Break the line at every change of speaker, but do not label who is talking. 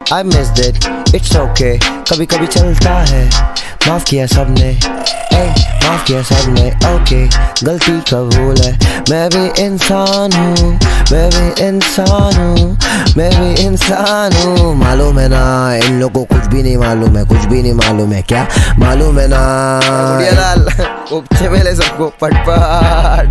I missed it, it's okay, कभी कभी चलता है, माफ किया सबने, माफ किया सबने, ओके गलती कबूल है, मैं भी इंसान हूँ, मैं भी इंसान हूँ, मैं भी इंसान हूँ। मालूम है ना इन लोगों को कुछ भी नहीं मालूम है, कुछ भी नहीं मालूम है, क्या मालूम है ना। सबको पटपट